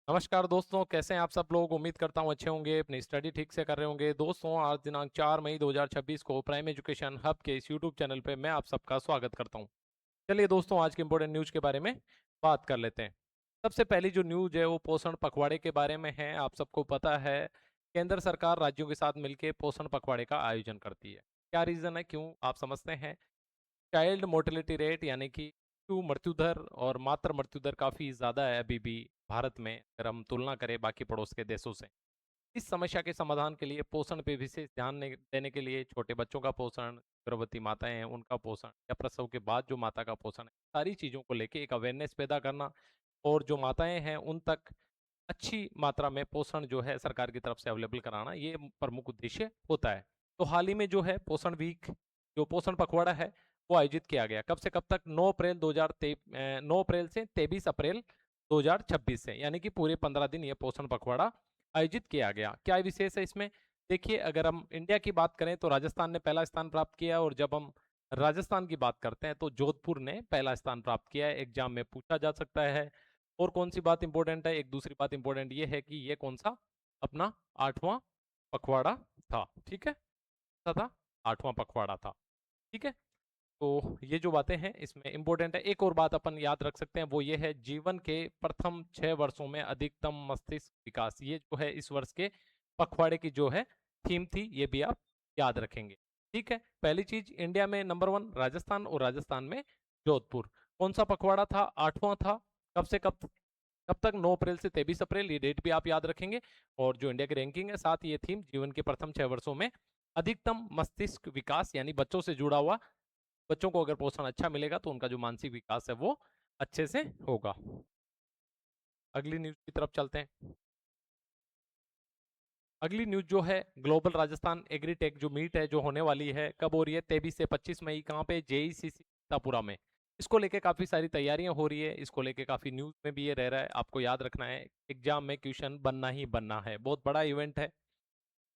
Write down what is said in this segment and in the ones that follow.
नमस्कार दोस्तों, कैसे हैं आप सब लोग। उम्मीद करता हूं अच्छे होंगे, अपनी स्टडी ठीक से कर रहे होंगे। दोस्तों, आज दिनांक 4 मई 2026 को प्राइम एजुकेशन हब के इस यूट्यूब चैनल पे मैं आप सबका स्वागत करता हूं। चलिए दोस्तों, आज के इंपॉर्टेंट न्यूज के बारे में बात कर लेते हैं। सबसे पहली जो न्यूज है वो पोषण पखवाड़े के बारे में है। आप सबको पता है, केंद्र सरकार राज्यों के साथ मिलकर पोषण पखवाड़े का आयोजन करती है। क्या रीजन है, क्यों, आप समझते हैं। चाइल्ड मोर्टेलिटी रेट यानी कि शिशु मृत्यु दर और मातृ मृत्यु दर काफ़ी ज़्यादा है अभी भी भारत में, अगर हम तुलना करें बाकी पड़ोस के देशों से। इस समस्या के समाधान के लिए पोषण पे विशेष ध्यान देने के लिए छोटे बच्चों का पोषण, गर्भवती माताएं हैं उनका पोषण या प्रसव के बाद जो माता का पोषण है, सारी चीज़ों को लेके एक अवेयरनेस पैदा करना और जो माताएं हैं उन तक अच्छी मात्रा में पोषण जो है सरकार की तरफ से अवेलेबल कराना, ये प्रमुख उद्देश्य होता है। तो हाल ही में जो है पोषण वीक, जो पोषण पखवाड़ा है, वो आयोजित किया गया। कब से कब तक? 9 अप्रैल से 23 अप्रैल 2026 से, यानी कि पूरे 15 दिन ये पोषण पखवाड़ा आयोजित किया गया। क्या विशेष है इसमें? देखिए, अगर हम इंडिया की बात करें तो राजस्थान ने पहला स्थान प्राप्त किया, और जब हम राजस्थान की बात करते हैं तो जोधपुर ने पहला स्थान प्राप्त किया है। एग्जाम में पूछा जा सकता है। और कौन सी बात इंपॉर्टेंट है? एक दूसरी बात इंपॉर्टेंट ये है कि ये कौन सा अपना 8वां पखवाड़ा था। ठीक है, था 8वां पखवाड़ा था। ठीक है, तो ये जो बातें हैं इसमें इंपॉर्टेंट है। एक और बात अपन याद रख सकते हैं, वो ये है जीवन के प्रथम 6 वर्षों में अधिकतम मस्तिष्क विकास। ये जो है इस वर्ष के पखवाड़े की जो है थीम थी, ये भी आप याद रखेंगे। ठीक है, पहली चीज, इंडिया में नंबर 1 राजस्थान, और राजस्थान में जोधपुर। कौन सा पखवाड़ा था? 8वां था। कब से कब तक? 9 अप्रैल से 23 अप्रैल, ये डेट भी आप याद रखेंगे। और जो इंडिया की रैंकिंग है, साथ ये थीम जीवन के प्रथम 6 वर्षों में अधिकतम मस्तिष्क विकास, यानी बच्चों से जुड़ा हुआ। बच्चों को अगर पोषण अच्छा मिलेगा तो उनका जो मानसिक विकास है वो अच्छे से होगा। अगली न्यूज की तरफ चलते हैं। अगली न्यूज जो है, ग्लोबल राजस्थान एग्रीटेक जो मीट है, जो होने वाली है, कब हो रही है? 23 से 25 मई। कहाँ पे? जेईसीसी सीतापुरा में। इसको लेके काफी सारी तैयारियां हो रही है, इसको लेके काफी न्यूज में भी ये रह रहा है। आपको याद रखना है, एग्जाम में क्वेश्चन बनना ही बनना है। बहुत बड़ा इवेंट है।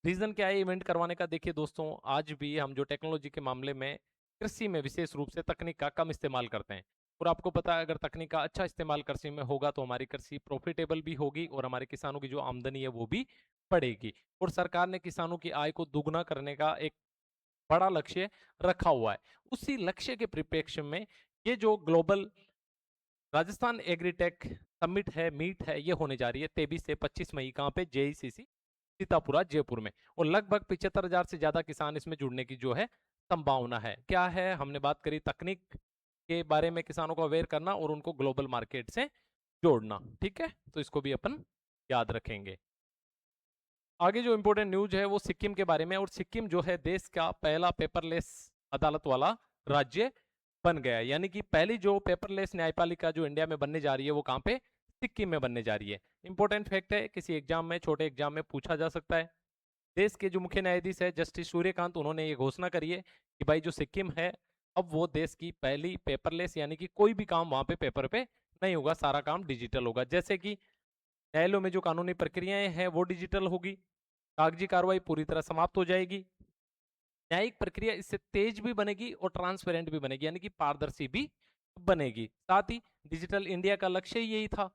रीजन क्या है इवेंट करवाने का? देखिए दोस्तों, आज भी हम जो टेक्नोलॉजी के मामले में कृषि में विशेष रूप से तकनीक का कम इस्तेमाल करते हैं। और आपको पता है, अगर तकनीक का अच्छा इस्तेमाल कृषि में होगा तो हमारी कृषि प्रॉफिटेबल भी होगी और हमारे किसानों की जो आमदनी है वो भी बढ़ेगी। और सरकार ने किसानों की आय को दुगना करने का एक बड़ा लक्ष्य रखा हुआ है। उसी लक्ष्य के परिप्रेक्ष्य में ये जो ग्लोबल राजस्थान एग्रीटेक समिट है, मीट है, ये होने जा रही है 23 से 25 मई। कहाँ पे? जेईसीसी सीतापुरा जयपुर में। और लगभग 75,000 से ज्यादा किसान इसमें जुड़ने की जो है संभावना है। क्या है? हमने बात करी तकनीक के बारे में, किसानों को अवेयर करना और उनको ग्लोबल मार्केट से जोड़ना। ठीक है, तो इसको भी अपन याद रखेंगे। आगे जो इंपॉर्टेंट न्यूज है वो सिक्किम के बारे में। और सिक्किम जो है देश का पहला पेपरलेस अदालत वाला राज्य बन गया है। यानी कि पहली जो पेपरलेस न्यायपालिका जो इंडिया में बनने जा रही है वो कहाँ पे? सिक्किम में बनने जा रही है। इंपॉर्टेंट फैक्ट है, किसी एग्जाम में, छोटे एग्जाम में पूछा जा सकता है। देश के जो मुख्य न्यायाधीश है जस्टिस सूर्यकांत, उन्होंने ये घोषणा करी है कि भाई जो सिक्किम है, अब वो देश की पहली पेपरलेस, यानी कि कोई भी काम वहां पे पेपर पे नहीं होगा, सारा काम डिजिटल होगा। जैसे कि न्यायालयों में जो कानूनी प्रक्रियाएं हैं वो डिजिटल होगी, कागजी कार्रवाई पूरी तरह समाप्त हो जाएगी, न्यायिक प्रक्रिया इससे तेज भी बनेगी और ट्रांसपेरेंट भी बनेगी, यानी कि पारदर्शी भी बनेगी। साथ ही डिजिटल इंडिया का लक्ष्य यही था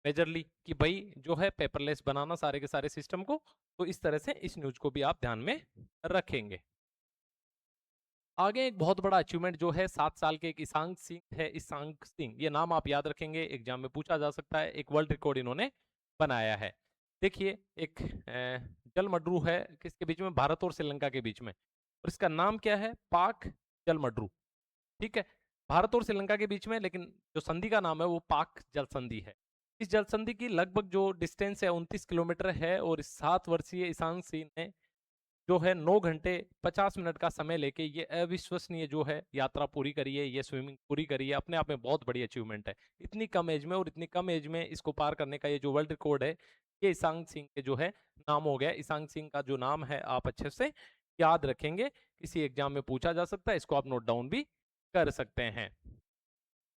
मेजरली, कि भाई जो है पेपरलेस बनाना सारे के सारे सिस्टम को। तो इस तरह से इस न्यूज को भी आप ध्यान में रखेंगे। आगे एक बहुत बड़ा अचीवमेंट जो है, 7 साल के एक ईशांक सिंह है। ईशांक सिंह, ये नाम आप याद रखेंगे, एग्जाम में पूछा जा सकता है। एक वर्ल्ड रिकॉर्ड इन्होंने बनाया है। देखिए, एक जल मडरू है, किसके बीच में? भारत और श्रीलंका के बीच में। और इसका नाम क्या है? पाक जल मडरू। ठीक है, भारत और श्रीलंका के बीच में, लेकिन जो संधि का नाम है वो पाक जल संधि है। इस जल संधि की लगभग जो डिस्टेंस है 29 किलोमीटर है। और इस 7 वर्षीय ईशांक सिंह ने जो है 9 घंटे 50 मिनट का समय लेके ये अविश्वसनीय जो है यात्रा पूरी करी है, ये स्विमिंग पूरी करी है। अपने आप में बहुत बड़ी अचीवमेंट है इतनी कम एज में, और इतनी कम एज में इसको पार करने का ये जो वर्ल्ड रिकॉर्ड है, ये ईशांक सिंह के जो है नाम हो गया। ईशांक सिंह का जो नाम है आप अच्छे से याद रखेंगे, किसी एग्जाम में पूछा जा सकता है, इसको आप नोट डाउन भी कर सकते हैं।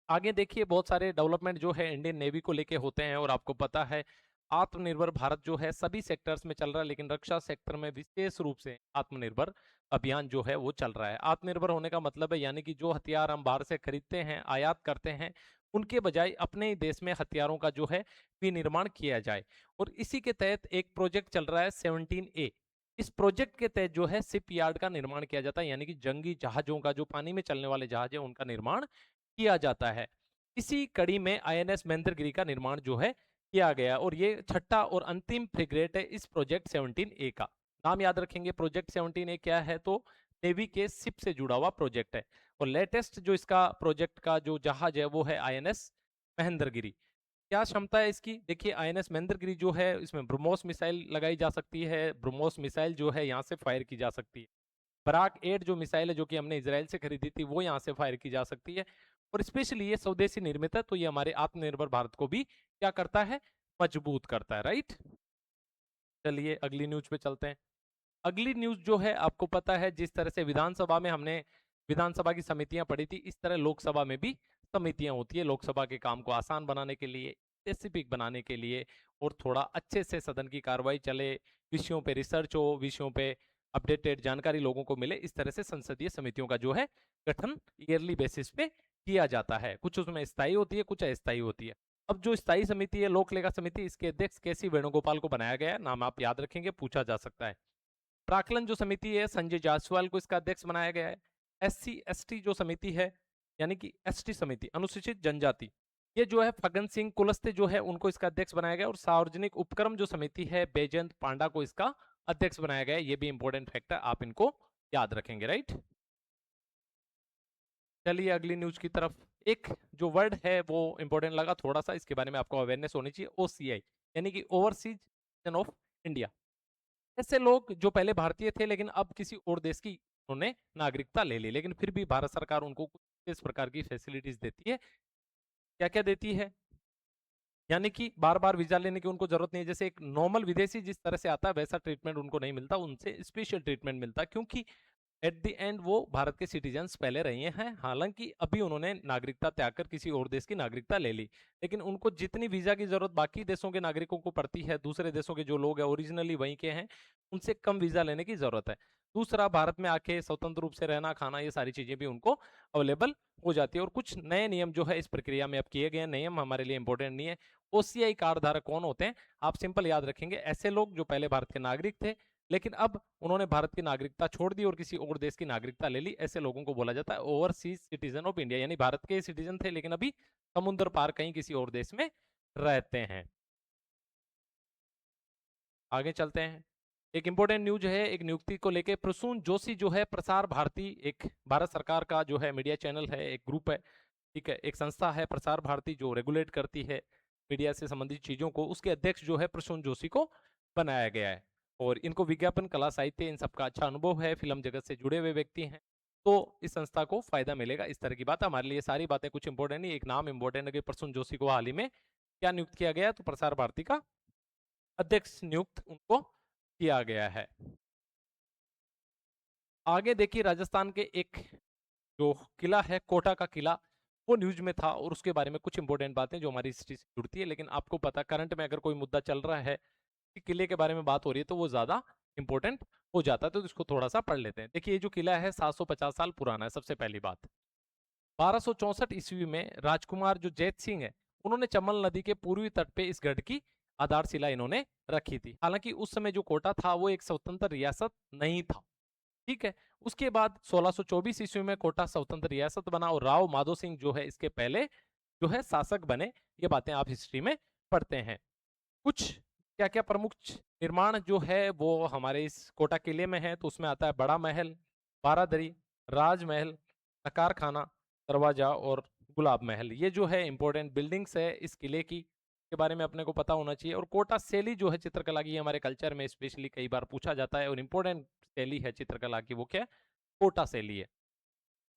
आगे देखिए, बहुत सारे डेवलपमेंट जो है इंडियन नेवी को लेके होते हैं। और आपको पता है, आत्मनिर्भर भारत जो है सभी सेक्टर्स में चल रहा है, लेकिन रक्षा सेक्टर में विशेष रूप से आत्मनिर्भर अभियान जो है वो चल रहा है। आत्मनिर्भर होने का मतलब है, यानी कि जो हथियार हम बाहर से खरीदते हैं, आयात करते हैं, उनके बजाय अपने ही देश में हथियारों का जो है विनिर्माण किया जाए। और इसी के तहत एक प्रोजेक्ट चल रहा है 17A। इस प्रोजेक्ट के तहत जो है शिप यार्ड का निर्माण किया जाता है, यानी कि जंगी जहाजों का, जो पानी में चलने वाले जहाज है, उनका निर्माण किया जाता है। इसी कड़ी में INS महेंद्रगिरी का निर्माण जो है किया गया, और ये छठा और अंतिम फ्रिगेट है इस प्रोजेक्ट 17A का। नाम याद रखेंगे, प्रोजेक्ट 17A क्या है, तो नेवी के शिप से जुड़ा हुआ प्रोजेक्ट है। और लेटेस्ट जो इसका प्रोजेक्ट का जो जहाज है वो है INS महेंद्रगिरी। क्या क्षमता है इसकी, देखिए INS महेंद्रगिरी जो है, इसमें ब्रह्मोस मिसाइल लगाई जा सकती है। ब्रह्मोस मिसाइल जो है यहाँ से फायर की जा सकती है। बराक 8 जो मिसाइल है, जो कि हमने इजराइल से खरीदी थी, वो यहाँ से फायर की जा सकती है। और स्पेशली ये स्वदेशी निर्मित है, तो ये हमारे आत्मनिर्भर भारत को भी क्या करता है, मजबूत करता है, राइट। चलिए अगली न्यूज पे चलते हैं। अगली न्यूज जो है, आपको पता है जिस तरह से विधानसभा में हमने विधानसभा की समितियां पढ़ी थी, इस तरह लोकसभा में भी समितियां होती है, लोकसभा के काम को आसान बनाने के लिए, स्पेसिफिक बनाने के लिए, और थोड़ा अच्छे से सदन की कार्रवाई चले, विषयों पे रिसर्च हो, विषयों पे अपडेटेड जानकारी लोगों को मिले, इस तरह से संसदीय समितियों का जो है गठन ईयरली बेसिस पे किया जाता है। कुछ उसमें स्थायी होती है, कुछ अस्थायी होती है। अब जो स्थायी समिति है, लोक लेखा समिति, इसके अध्यक्ष KC वेणुगोपाल को बनाया गया है। नाम आप याद रखेंगे, पूछा जा सकता है। प्राक्कलन जो समिति है, संजय जायसवाल को इसका अध्यक्ष बनाया गया है। SC ST जो समिति है, यानी कि ST समिति, अनुसूचित जनजाति, ये जो है फग्गन सिंह कुलस्ते जो है उनको इसका अध्यक्ष बनाया गया। और सार्वजनिक उपक्रम जो समिति है, बैजयंत पांडा को इसका अध्यक्ष बनाया गया है। ये भी इंपॉर्टेंट फैक्ट है, आप इनको याद रखेंगे, राइट। चलिए अगली न्यूज की तरफ। एक जो वर्ड है वो इंपॉर्टेंट लगा थोड़ा सा, इसके बारे में आपको अवेयरनेस होनी चाहिए, OCI, यानी कि ओवरसीज ऑफ इंडिया। ऐसे लोग जो पहले भारतीय थे लेकिन अब किसी और देश की उन्होंने नागरिकता ले ली, लेकिन फिर भी भारत सरकार उनको कुछ इस प्रकार की फैसिलिटीज देती है। क्या क्या देती है, यानी कि बार बार वीजा लेने की उनको जरूरत नहीं है। जैसे एक नॉर्मल विदेशी जिस तरह से आता है वैसा ट्रीटमेंट उनको नहीं मिलता, उनसे स्पेशल ट्रीटमेंट मिलता है, क्योंकि एट द एंड वो भारत के सिटीजन्स पहले रहे हैं। हालांकि अभी उन्होंने नागरिकता त्याग कर किसी और देश की नागरिकता ले ली, लेकिन उनको जितनी वीजा की जरूरत बाकी देशों के नागरिकों को पड़ती है, दूसरे देशों के जो लोग हैं ओरिजिनली वहीं के हैं, उनसे कम वीजा लेने की जरूरत है। दूसरा, भारत में आके स्वतंत्र रूप से रहना, खाना, ये सारी चीजें भी उनको अवेलेबल हो जाती है। और कुछ नए नियम जो है इस प्रक्रिया में अब किए गए। नियम हमारे लिए इंपॉर्टेंट नहीं है। OCI कार्ड धारक कौन होते हैं, आप सिंपल याद रखेंगे, ऐसे लोग जो पहले भारत के नागरिक थे लेकिन अब उन्होंने भारत की नागरिकता छोड़ दी और किसी और देश की नागरिकता ले ली, ऐसे लोगों को बोला जाता है ओवरसीज सिटीजन ऑफ इंडिया, यानी भारत के सिटीजन थे लेकिन अभी समुद्र पार कहीं किसी और देश में रहते हैं। आगे चलते हैं। एक इंपॉर्टेंट न्यूज है, एक नियुक्ति को लेके। प्रसून जोशी जो है प्रसार भारती, एक भारत सरकार का जो है मीडिया चैनल है, एक ग्रुप है, ठीक है, एक संस्था है प्रसार भारती जो रेगुलेट करती है मीडिया से संबंधित चीजों को, उसके अध्यक्ष जो है प्रसून जोशी को बनाया गया है। और इनको विज्ञापन, कला, साहित्य, इन सबका अच्छा अनुभव है, फिल्म जगत से जुड़े हुए व्यक्ति हैं, तो इस संस्था को फायदा मिलेगा। इस तरह की बात हमारे लिए सारी बातें कुछ इंपॉर्टेंट नहीं, एक नाम इंपॉर्टेंट है कि प्रसून जोशी को हाल ही में क्या नियुक्त किया गया, तो प्रसार भारती का अध्यक्ष नियुक्त उनको किया गया है। आगे देखिए, राजस्थान के एक जो किला है, कोटा का किला, वो न्यूज में था, और उसके बारे में कुछ इंपॉर्टेंट बातें जो हमारी हिस्ट्री से जुड़ती है। लेकिन आपको पता, करंट में अगर कोई मुद्दा चल रहा है, किले के बारे में बात हो रही है, तो वो ज्यादा इंपॉर्टेंट हो जाता है, तो इसको थोड़ा सा पढ़ लेते हैं। देखिए, ये जो किला है 750 साल पुराना है। सबसे पहली बात, 1264 ईस्वी में राजकुमार जो जैत सिंह है, उन्होंने चमल नदी के पूर्वी तट पे इस गढ़ की आधारशिला इन्होंने रखी थी। हालांकि उस समय जो कोटा था वो एक स्वतंत्र रियासत नहीं था, ठीक है। उसके बाद 1624 ईस्वी में कोटा स्वतंत्र रियासत बना, और राव माधो सिंह जो है इसके पहले जो है शासक बने। ये बातें आप हिस्ट्री में पढ़ते हैं। कुछ क्या क्या प्रमुख निर्माण जो है वो हमारे इस कोटा किले में है, तो उसमें आता है बड़ा महल, बारादरी, राजमहल, नकार खाना, दरवाजा और गुलाब महल। ये जो है इंपॉर्टेंट बिल्डिंग्स है इस किले की, के बारे में अपने को पता होना चाहिए। और कोटा शैली जो है चित्रकला की, हमारे कल्चर में स्पेशली कई बार पूछा जाता है, और इंपॉर्टेंट शैली है चित्रकला की, वो क्या है, कोटा शैली है।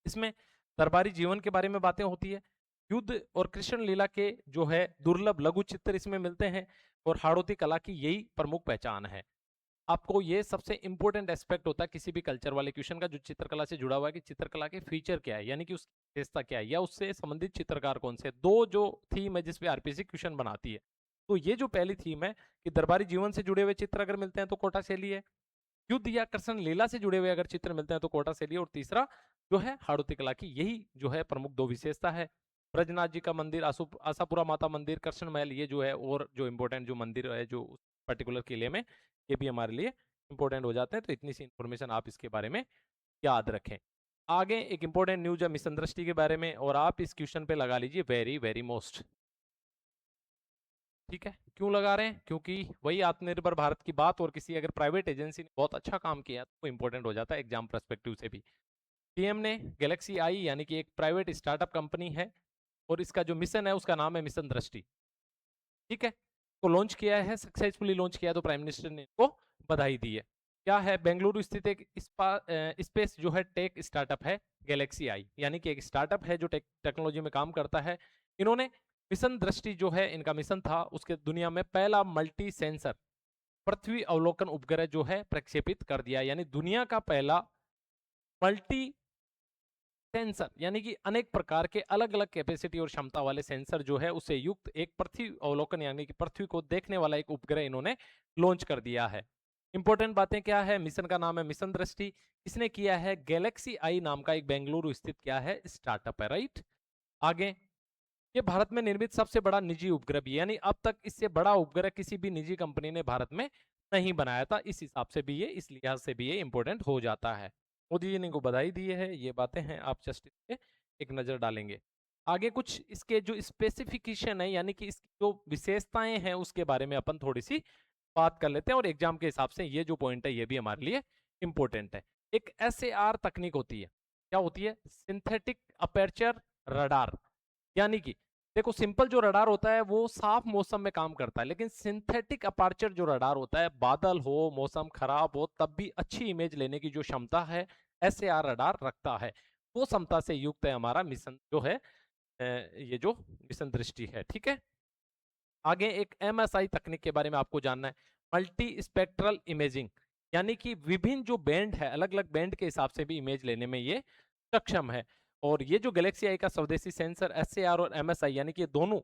इसमें दरबारी जीवन के बारे में बातें होती है। युद्ध और कृष्ण लीला के जो है दुर्लभ लघु चित्र इसमें मिलते हैं, और हाड़ौती कला की यही प्रमुख पहचान है। आपको ये सबसे इंपॉर्टेंट एस्पेक्ट होता है किसी भी कल्चर वाले क्वेश्चन का जो चित्रकला से जुड़ा हुआ है, कि चित्रकला के फीचर क्या है, यानी कि उसकी विशेषता क्या है, या उससे संबंधित चित्रकार कौन से। दो जो थीम है जिसपे RPC क्वेश्चन बनाती है, तो ये जो पहली थीम है कि दरबारी जीवन से जुड़े हुए चित्र अगर मिलते हैं तो कोटा शैली है, युद्ध या कृष्ण लीला से जुड़े हुए अगर चित्र मिलते हैं तो कोटा शैली, और तीसरा जो है हाड़ौती कला की, यही जो है प्रमुख दो विशेषता है। ब्रजनाथ जी का मंदिर, आशापुरा माता मंदिर, कृष्ण महल, ये जो है और जो इम्पोर्टेंट जो मंदिर है जो पर्टिकुलर किले में, ये भी हमारे लिए इंपॉर्टेंट हो जाते हैं। तो इतनी सी इंफॉर्मेशन आप इसके बारे में याद रखें। आगे एक इंपॉर्टेंट न्यूज है मिशन दृष्टि के बारे में, और आप इस क्वेश्चन पे लगा लीजिए वेरी वेरी मोस्ट। ठीक है, क्यों लगा रहे हैं? क्योंकि वही आत्मनिर्भर भारत की बात, और किसी अगर प्राइवेट एजेंसी ने बहुत अच्छा काम किया तो इंपॉर्टेंट हो जाता है एग्जाम पर्सपेक्टिव से भी। पीएम ने गैलेक्सी आई यानी कि एक प्राइवेट स्टार्टअप कंपनी है, और इसका जो मिशन है उसका नाम है मिशन दृष्टि। ठीक है, तो लॉन्च किया है, सक्सेसफुली लॉन्च किया, तो प्राइम मिनिस्टर ने इनको बधाई दी है। क्या है? बेंगलुरु स्थित एक स्पेस जो है टेक स्टार्टअप है गैलेक्सी आई, यानी कि एक स्टार्टअप है जो टेक्नोलॉजी में काम करता है। इन्होंने मिशन दृष्टि जो है इनका मिशन था, उसके दुनिया में पहला मल्टी सेंसर पृथ्वी अवलोकन उपग्रह जो है प्रक्षेपित कर दिया, यानी दुनिया का पहला मल्टी सेंसर, यानी कि अनेक प्रकार के अलग अलग कैपेसिटी और क्षमता वाले सेंसर जो है उससे युक्त एक पृथ्वी अवलोकन यानी कि पृथ्वी को देखने वाला एक उपग्रह इन्होंने लॉन्च कर दिया है। इंपॉर्टेंट बातें क्या है? मिशन का नाम है मिशन दृष्टि। इसने किया है गैलेक्सी आई नाम का एक बेंगलुरु स्थित क्या है स्टार्टअप है, राइट। आगे, ये भारत में निर्मित सबसे बड़ा निजी उपग्रह भी, यानी अब तक इससे बड़ा उपग्रह किसी भी निजी कंपनी ने भारत में नहीं बनाया था। इस हिसाब से भी ये, इस लिहाज से भी ये इंपॉर्टेंट हो जाता है। मोदी जी ने इनको बधाई दी है, ये बातें हैं, आप जस्ट इस पे एक नजर डालेंगे। आगे कुछ इसके जो स्पेसिफिकेशन है यानी कि इसकी जो विशेषताएं हैं उसके बारे में अपन थोड़ी सी बात कर लेते हैं, और एग्जाम के हिसाब से ये जो पॉइंट है ये भी हमारे लिए इंपॉर्टेंट है। एक SAR तकनीक होती है, क्या होती है? Synthetic aperture radar. यानी कि देखो, सिंपल जो रडार होता है वो साफ मौसम में काम करता है, लेकिन सिंथेटिक अपर्चर जो रडार होता है, बादल हो, मौसम खराब हो, तब भी अच्छी इमेज लेने की जो क्षमता है SAR रडार रखता है, वो क्षमता से युक्त है हमारा मिशन जो है ये जो मिशन दृष्टि है। ठीक है, आगे एक MSI तकनीक के बारे में आपको जानना है, मल्टी स्पेक्ट्रल इमेजिंग, यानी कि विभिन्न जो बैंड है, अलग अलग बैंड के हिसाब से भी इमेज लेने में ये सक्षम है। और ये जो गैलेक्सी आई का स्वदेशी सेंसर SAR और MSI यानी कि दोनों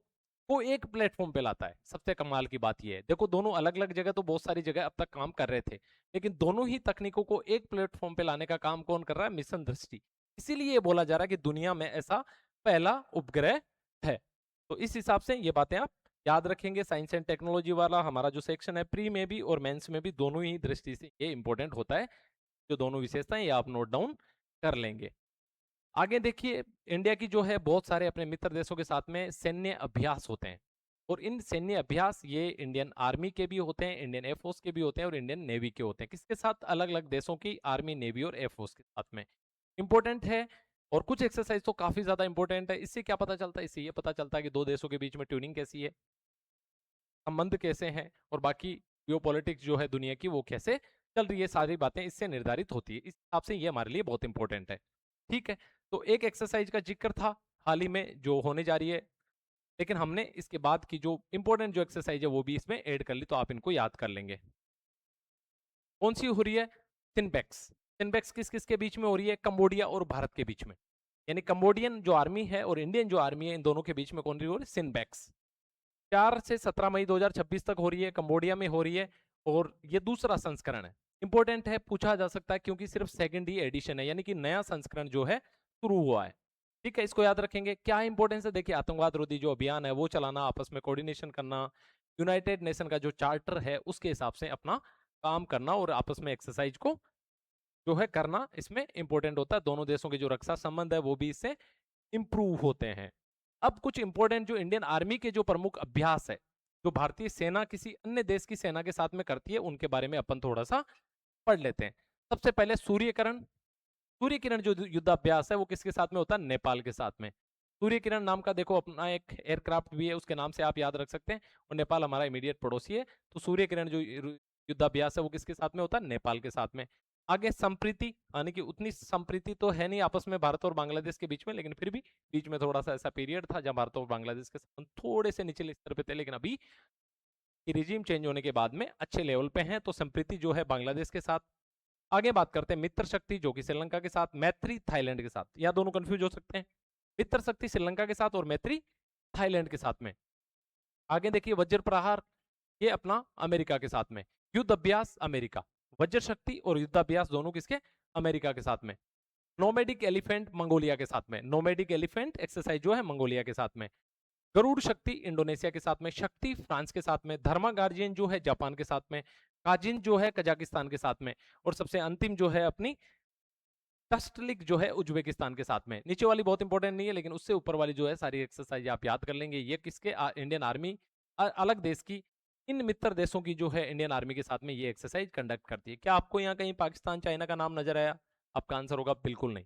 को एक प्लेटफॉर्म पे लाता है। सबसे कमाल की बात ये है, देखो दोनों अलग अलग जगह तो बहुत सारी जगह अब तक काम कर रहे थे, लेकिन दोनों ही तकनीकों को एक प्लेटफॉर्म पे लाने का काम कौन कर रहा है? मिशन दृष्टि। इसीलिए ये बोला जा रहा है कि दुनिया में ऐसा पहला उपग्रह है। तो इस हिसाब से ये बातें आप याद रखेंगे। साइंस एंड टेक्नोलॉजी वाला हमारा जो सेक्शन है, प्री में भी और मेंस में भी दोनों ही दृष्टि से ये इंपॉर्टेंट होता है। जो दोनों विशेषताएं ये आप नोट डाउन कर लेंगे। आगे देखिए, इंडिया की जो है बहुत सारे अपने मित्र देशों के साथ में सैन्य अभ्यास होते हैं, और इन सैन्य अभ्यास ये इंडियन आर्मी के भी होते हैं, इंडियन एयरफोर्स के भी होते हैं, और इंडियन नेवी के होते हैं। किसके साथ? अलग अलग देशों की आर्मी, नेवी और एयरफोर्स के साथ में इंपॉर्टेंट है। और कुछ एक्सरसाइज तो काफी ज्यादा इंपॉर्टेंट है। इससे क्या पता चलता है? इससे ये पता चलता है कि दो देशों के बीच में ट्यूनिंग कैसी है, संबंध कैसे हैं, और बाकी जियोपॉलिटिक्स जो है दुनिया की वो कैसे चल रही है, सारी बातें इससे निर्धारित होती है। इस हिसाब से ये हमारे लिए बहुत इंपॉर्टेंट है। ठीक है, तो एक एक्सरसाइज का जिक्र था हाल ही में जो होने जा रही है, लेकिन हमने इसके बाद की जो इंपॉर्टेंट जो एक्सरसाइज है वो भी इसमें ऐड कर ली, तो आप इनको याद कर लेंगे। कौन सी हो रही है? सिनबैक्स। सिनबैक्स किस किस के बीच में हो रही है? कंबोडिया और भारत के बीच में, यानी कंबोडियन जो आर्मी है और इंडियन जो आर्मी है, इन दोनों के बीच में कौन रही हो रही है? सिनबैक्स। 4 से 17 मई 2026 तक हो रही है, कंबोडिया में हो रही है, और ये दूसरा संस्करण है। इंपॉर्टेंट है, पूछा जा सकता है, क्योंकि सिर्फ सेकंड ही एडिशन है, यानी कि नया संस्करण जो है शुरू हुआ है। ठीक है, इसको याद रखेंगे। क्या इंपॉर्टेंस है? देखिए, आतंकवाद रोधी जो अभियान है वो चलाना, आपस में कोऑर्डिनेशन करना, यूनाइटेड नेशन का जो चार्टर है उसके हिसाब से अपना काम करना, और आपस में एक्सरसाइज को जो है करना इसमें इंपॉर्टेंट होता है। दोनों देशों के जो रक्षा संबंध है वो भी इससे इंप्रूव होते हैं। अब कुछ इंपॉर्टेंट जो इंडियन आर्मी के जो प्रमुख अभ्यास है, जो भारतीय सेना किसी अन्य देश की सेना के साथ में करती है, उनके बारे में अपन थोड़ा सा पढ़ लेते हैं। सबसे पहले सूर्यकिरण। सूर्यकिरण जो युद्धाभ्यास है वो किसके साथ में होता है? नेपाल के साथ में। सूर्यकिरण नाम का देखो अपना एक एयरक्राफ्ट भी है, उसके नाम से आप याद रख सकते हैं, और नेपाल हमारा इमीडिएट पड़ोसी है। तो सूर्यकिरण जो युद्धाभ्यास है वो किसके साथ में होता है? नेपाल के साथ में। आगे संप्रीति, यानी कि उतनी संप्रीति तो है नहीं आपस में भारत और बांग्लादेश के बीच में, लेकिन फिर भी बीच में थोड़ा सा ऐसा पीरियड था जब भारत और बांग्लादेश के संबंध थोड़े से निचले स्तर पे थे, लेकिन अभी रिजीम चेंज होने के बाद में अच्छे लेवल पे हैं। तो संप्रीति जो है बांग्लादेश के साथ। आगे बात करते हैं मित्र शक्ति, जो कि श्रीलंका के साथ, मैत्री थाईलैंड के साथ। या दोनों कंफ्यूज हो सकते हैं, मित्र शक्ति श्रीलंका के साथ और मैत्री थाईलैंड के साथ में। आगे देखिए वज्र प्रहार, ये अपना अमेरिका के साथ में। युद्ध अभ्यास अमेरिका, वज्र शक्ति और युद्धाभ्यास दोनों किसके? अमेरिका के साथ में। नोमैडिक एलिफेंट मंगोलिया के साथ में, नोमैडिक एलिफेंट एक्सरसाइज जो है मंगोलिया के साथ में। गरुड़ शक्ति इंडोनेशिया के साथ में, शक्ति फ्रांस के साथ में, धर्मा गार्जियन जो है जापान के साथ में, काजिन जो है कजाकिस्तान के साथ में, और सबसे अंतिम जो है अपनी टस्टलिक जो है उज्बेकिस्तान के साथ में। नीचे वाली बहुत इंपॉर्टेंट नहीं है, लेकिन उससे ऊपर वाली जो है सारी एक्सरसाइज आप याद कर लेंगे। ये किसके इंडियन आर्मी अलग देश की इन मित्र देशों की जो है इंडियन आर्मी के साथ में ये एक्सरसाइज कंडक्ट करती है। क्या आपको यहाँ कहीं पाकिस्तान चाइना का नाम नजर आया? आपका आंसर होगा बिल्कुल नहीं।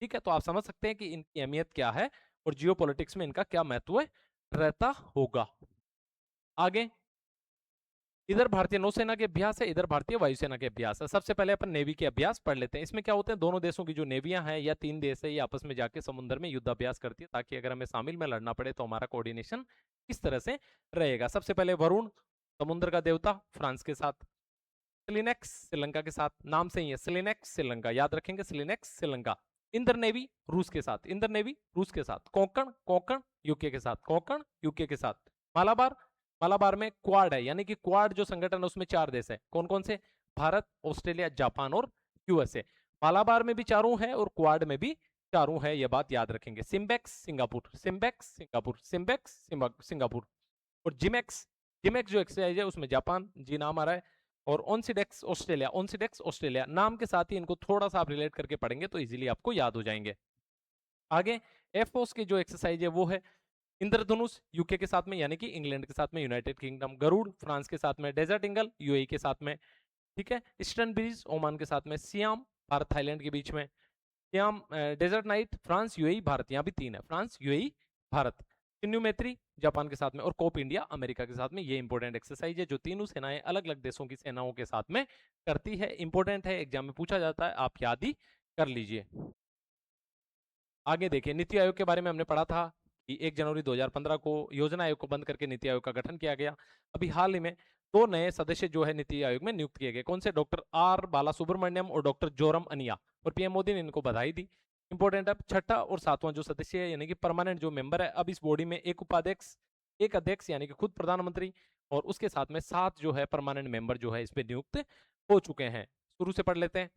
ठीक है, तो आप समझ सकते हैं कि इनकी अहमियत क्या है और जियो में इनका क्या महत्व रहता होगा। आगे, इधर भारतीय नौसेना के अभ्यास है, इधर भारतीय वायुसेना के अभ्यास है। सबसे पहले अपन नेवी के अभ्यास पढ़ लेते हैं। इसमें क्या होते हैं, दोनों देशों की जो नेवियां हैं या तीन देश है, ये आपस में जाके समुद्र में युद्धाभ्यास करती है, ताकि अगर हमें शामिल में लड़ना पड़े तो हमारा कोऑर्डिनेशन किस तरह से रहेगा। सबसे पहले वरुण, समुद्र का देवता, फ्रांस के साथ। सिलिनेक्स श्रीलंका के साथ, नाम से ही है सिलिनेक्स श्रीलंका, याद रखेंगे सिलिनेक्स श्रीलंका। इंदर नेवी रूस के साथ, इंदर नेवी रूस के साथ। कोंकण, कोंकण यूके के साथ, कोंकण यूके के साथ। मालाबार, मालाबार में क्वाड है, यानी कि क्वाड जो संगठन है उसमें चार देश है। कौन कौन से? भारत, ऑस्ट्रेलिया, जापान और यूएसए। मालाबार में भी चारों है और क्वाड में भी चारों है, यह बात याद रखेंगे। SIMBEX Singapore, SIMBEX Singapore, SIMBEX Singapore. और जिमेक्स, जिमेक्स जो एक्सरसाइज है उसमें जापान जी नाम आ रहा है। और ऑनसीडेक्स ऑस्ट्रेलिया, ऑनसीडेक्स ऑस्ट्रेलिया। नाम के साथ ही इनको थोड़ा सा आप रिलेट करके पढ़ेंगे तो इजीली आपको याद हो जाएंगे। आगे एयरफोर्स की जो एक्सरसाइज है वो है इंद्रधनुष यूके के साथ में, यानी कि इंग्लैंड के साथ में, यूनाइटेड किंगडम। गरुड़ फ्रांस के साथ में, डेजर्ट इंगल यूएई के साथ में, ठीक है। ईस्टर्न ब्रीज ओमान के साथ में, सियाम भारत थाईलैंड के बीच में, Siam desert knight France UAE Bharat, यहाँ भी तीन है, फ्रांस यूएई भारत। चिन्युमेत्री जापान के साथ में, और कोप इंडिया अमेरिका के साथ में। ये इंपॉर्टेंट एक्सरसाइज है जो तीनों सेनाएं अलग अलग देशों की सेनाओं के साथ में करती है। इंपॉर्टेंट है, एग्जाम में पूछा जाता है, आप याद ही कर लीजिए। आगे देखिए, नीति आयोग के बारे में हमने पढ़ा था कि 1 जनवरी 2015 को योजना आयोग को बंद करके नीति आयोग का गठन किया गया। अभी हाल ही में दो नए सदस्य जो है नीति आयोग में नियुक्त किए गए। कौन से? डॉक्टर आर बाला सुब्रमण्यम और डॉक्टर जोरम अनिया। और पीएम मोदी ने इनको बधाई दी। इंपॉर्टेंट है, छठा और सातवां जो सदस्य है यानी कि परमानेंट जो मेंबर है, अब इस बॉडी में एक उपाध्यक्ष, एक अध्यक्ष यानी कि खुद प्रधानमंत्री, और उसके साथ में 7 जो है परमानेंट मेंबर जो है इस पे नियुक्त हो चुके हैं। शुरू से पढ़ लेते हैं।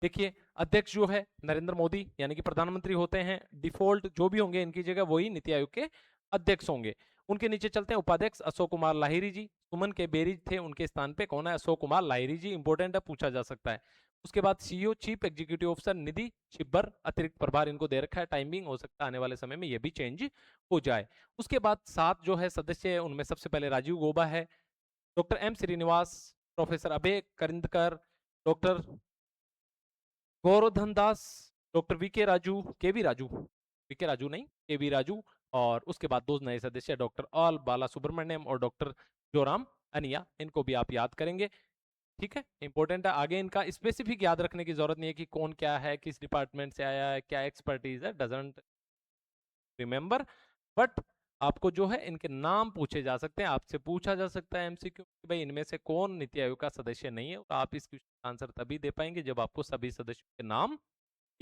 देखिए, अध्यक्ष जो है नरेंद्र मोदी यानी कि प्रधानमंत्री होते हैं। डिफॉल्ट जो भी होंगे इनकी जगह वही नीति आयोग के अध्यक्ष होंगे। उनके नीचे चलते हैं उपाध्यक्ष अशोक कुमार लाहिरी जी, सुमन के बेरी थे उनके स्थान पे। कौन है? अशोक कुमार लाहिरी जी। इंपॉर्टेंट है, पूछा जा सकता है। उसके बाद सीईओ चीफ एग्जीक्यूटिव ऑफिसर निधि छिब्बर, अतिरिक्त प्रभार इनको दे रखा है। टाइमिंग हो सकता है आने वाले समय में ये भी चेंज हो जाए। उसके बाद 7 जो है सदस्य है, उनमें सबसे पहले राजीव गौबा है, डॉक्टर एम श्रीनिवास, प्रोफेसर अभय करिंदकर, डॉक्टर गौरधन दास, डॉक्टर वीके राजू, केवी राजू, वीके राजू नहीं केवी राजू। और उसके बाद 2 नए सदस्य डॉक्टर आल बाला सुब्रमण्यम और डॉक्टर जोराम अनिया, इनको भी आप याद करेंगे। ठीक है, इंपॉर्टेंट है। आगे इनका स्पेसिफिक याद रखने की जरूरत नहीं है कि कौन क्या है, किस डिपार्टमेंट से आया है, क्या एक्सपर्टीज है, डजंट रिमेंबर। बट आपको जो है इनके नाम पूछे जा सकते हैं, आपसे पूछा जा सकता है एमसीक्यू कि भाई इनमें से कौन नीति आयोग का सदस्य नहीं है, और आप इस क्वेश्चन का आंसर तभी दे पाएंगे जब आपको सभी सदस्यों के नाम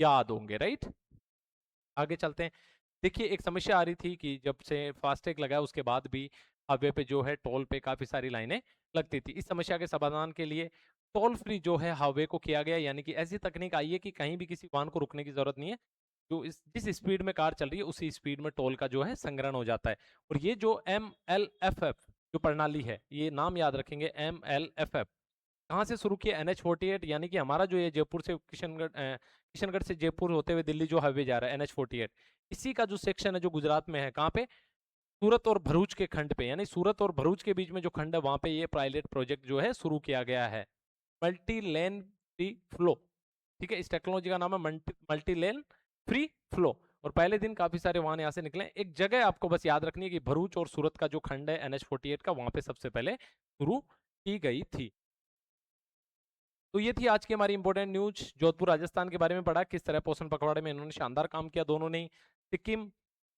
याद होंगे। राइट, आगे चलते हैं। देखिए, एक समस्या आ रही थी कि जब से फास्टैग लगा उसके बाद भी हाईवे पे जो है टोल पे काफी सारी लाइनें लगती थी। इस समस्या के समाधान के लिए टोल फ्री जो है हाईवे को किया गया, यानी कि ऐसी तकनीक आई है कि कहीं भी किसी वाहन को रुकने की जरूरत नहीं है। जो जिस स्पीड में कार चल रही है उसी स्पीड में टोल का जो है संग्रहण हो जाता है। और ये जो MLFF जो प्रणाली है, ये नाम याद रखेंगे, MLFF कहाँ से शुरू किया? NH48, यानी कि हमारा जो ये जयपुर से किशनगढ़ से जयपुर होते हुए दिल्ली जो हाईवे जा रहा है NH48, इसी का जो सेक्शन है जो गुजरात में है, कहाँ पे? सूरत और भरूच के खंड पे, यानी सूरत और भरूच के बीच में जो खंड है वहां पे ये पायलट प्रोजेक्ट जो है शुरू किया गया है। मल्टी लेन फ्री फ्लो, ठीक है, इस टेक्नोलॉजी का नाम है मल्टी लेन फ्री फ्लो। और पहले दिन काफी सारे वाहन यहाँ से निकले। एक जगह आपको बस याद रखनी है कि भरूच और सूरत का जो खंड है NH48 का, वहां पे सबसे पहले शुरू की गई थी। तो ये थी आज की हमारी इंपॉर्टेंट न्यूज। जोधपुर राजस्थान के बारे में पढ़ा, किस तरह पोषण पखवाड़े में इन्होंने शानदार काम किया दोनों ने। सिक्किम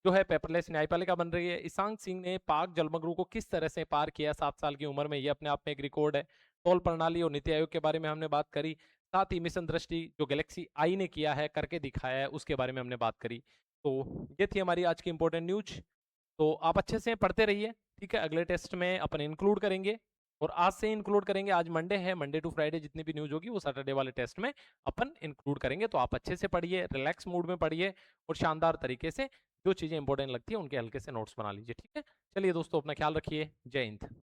जो है पेपरलेस न्यायपालिका बन रही है। ईशांक सिंह ने पाक जलमग्रू को किस तरह से पार किया 7 साल की उम्र में, ये अपने आप में एक रिकॉर्ड है। टोल प्रणाली और नीति आयोग के बारे में हमने बात करी। साथ ही मिशन दृष्टि जो गैलेक्सी आई ने किया है, करके दिखाया है, उसके बारे में हमने बात करी। तो ये थी हमारी आज की इंपॉर्टेंट न्यूज। तो आप अच्छे से पढ़ते रहिए, ठीक है। अगले टेस्ट में अपन इंक्लूड करेंगे और आज से इंक्लूड करेंगे। आज मंडे है, मंडे टू फ्राइडे जितनी भी न्यूज़ होगी वो सैटरडे वाले टेस्ट में अपन इंक्लूड करेंगे। तो आप अच्छे से पढ़िए, रिलैक्स मूड में पढ़िए और शानदार तरीके से जो चीज़ें इंपॉर्टेंट लगती है उनके हल्के से नोट्स बना लीजिए, ठीक है? चलिए दोस्तों, अपना ख्याल रखिए। जय हिंद।